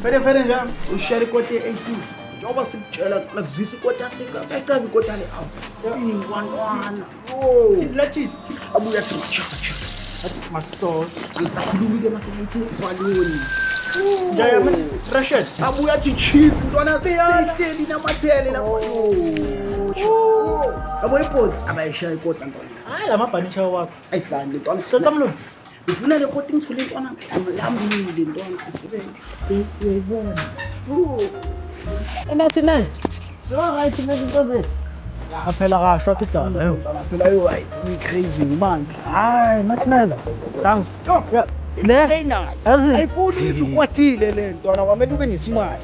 Fede njani? Ushare ikoti ye-18. Njengoba sikutshela nakuzwisa ikoti yasekhaya. Sayikazi ikoti yale apha. Ingwantwana. Lettuce. Abuya athi machacha. Athi masosi. Ngisakhuluma-ke masengithi baluni. Njayama Rashid. Abuya athi cheese ntwana behleli namathele lapho. Abo iphozi abayishaya ikoti ntwana. Hayi lamabhanisha wakho. Ayisani le ntwana. Sotamlo. Ufuna le koti ngithule ntwana lambile ntwana usibene. Uyayibona. Enathi naye. Right nezinto zethu. Aphela kasho kidala. Phela ayi crazy man. Hayi nathi naye. Tang. Le. Yazi. Ayifuni ukwathile le ntwana kwamele ube nesimali.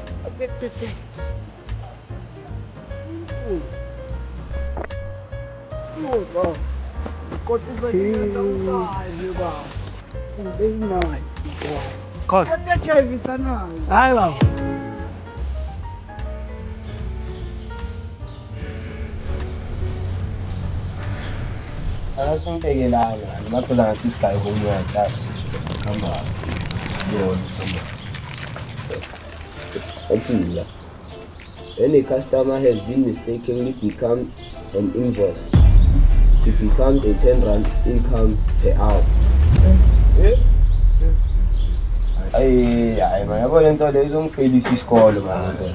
Koti ba. Cause. Hayi baba. Asimbekelanga ngapha ngathi isigayi komnyaka khamba yona actually any customer has been mistakenly become an invoice it becomes a 10 rand income per hour ay mayabona into le izongiphelisa isikole manje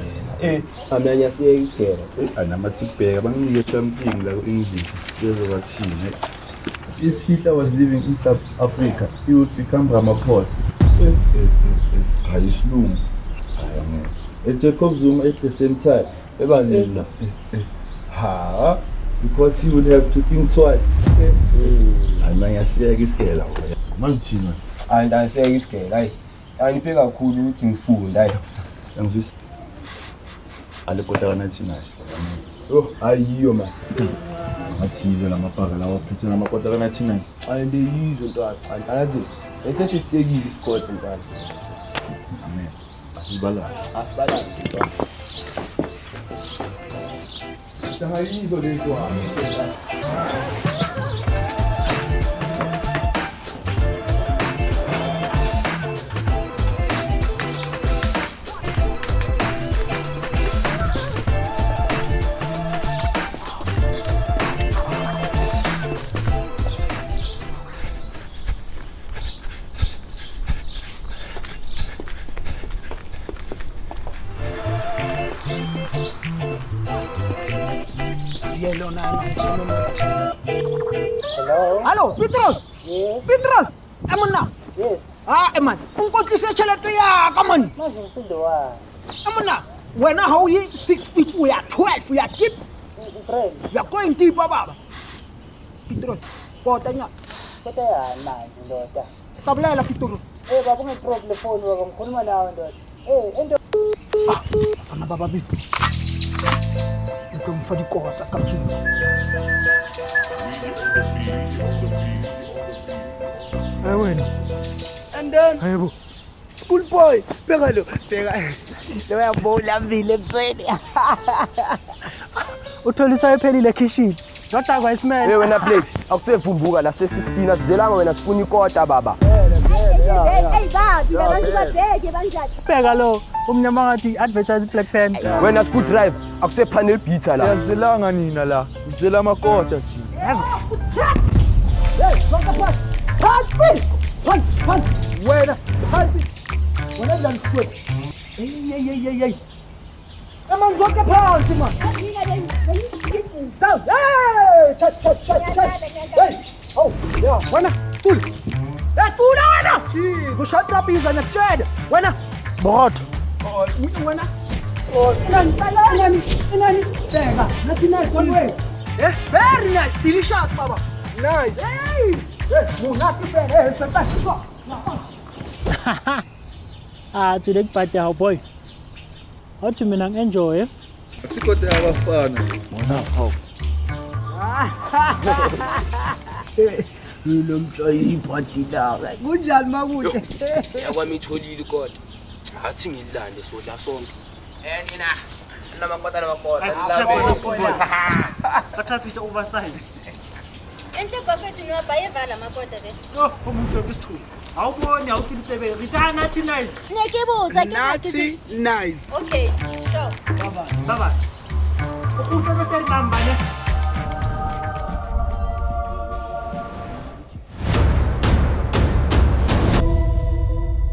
amanye siyekela anamathi kubheka banginike something la ku-English bezobathini. If Hitler was living in South Africa, he would become Ramaphosa. Hayisilungu. Jacob Zuma at the same time. ebanina Because he would have to think twice. Manje asiyeke isikela wena. Mangithina. and asiyeke isigela hayi aniphe kakhulu ukuthi ngifunda hayi Angizwisi. Ale kota kana thina. Oh, ayiyo man. Ngathizwe lamabhaka lawa phethe namakota kana thina. ayindeyizwe ntwana andazi bese sisekile isikole ntwana Amen. Asibala. asibalazi ntwana Hayizo le ntwana. Hello, Petros. Yes. Petros. Emona. Yes. Eman. Unkotlise tšhelete ya ka man. Manje ngisindowa. Emona. Wena ha o ye 6 feet o ya 12 o ya deep. Friend, Ya going deep baba. Petros. Kota nya. kodwa manje ndoda. Kabulela Petros. Baba ngiproblem phone waka ngikhuluma nawe ndoda. Ento Fana baba bitu. Ito mfa dikota ka tšhelete. Wena. And then Hayibo. school boy, pegalo, pega. Le voy a bola vile nsweni. Utholisa ephelile kitchen. Kodwa kwa isimela. wena plate akusevumbuka la se-16 asizelanga wena sifuna ikota baba Hey babi, abantu babheke banjani? Bheka lo umnyama ngathi advertise Black Panther. wena school drive akusepanel beater la Yazelanga nina la. Zela amakota thina. Wena, phansi. Wena njani kwethu? Hey. Eman zonke phansi man. Mina bengithi. Down. Hey, chat. Hey. Oh, yeah. Wena, school. Hey, school wena. Jeez, ushatra pizza nakutshela. Wena. Borotho. Wena. Oh, inani. Bheka, nathi nice one way. Yeah, very nice, delicious baba. Nice. Hey. You not prepared. Hey, fantastic shot. Today party how boy. Athi mina ngi-enjoy. Sikode abafana. Bona how. Ilomhloyiphathi la. Kunjani makude? yakwami itholile kodwa athi ngilande sodla sonke nina namakota Bathafisa oversize. Enhle bafethu niwabhaye vala amakoda le. Yo, umuntu wesithuba. awuboni awuqinitsebe ritaya nathi nice Ne ke botsa ke nathi nice Okay, sure. baba baba ukhuke bese ngihamba ne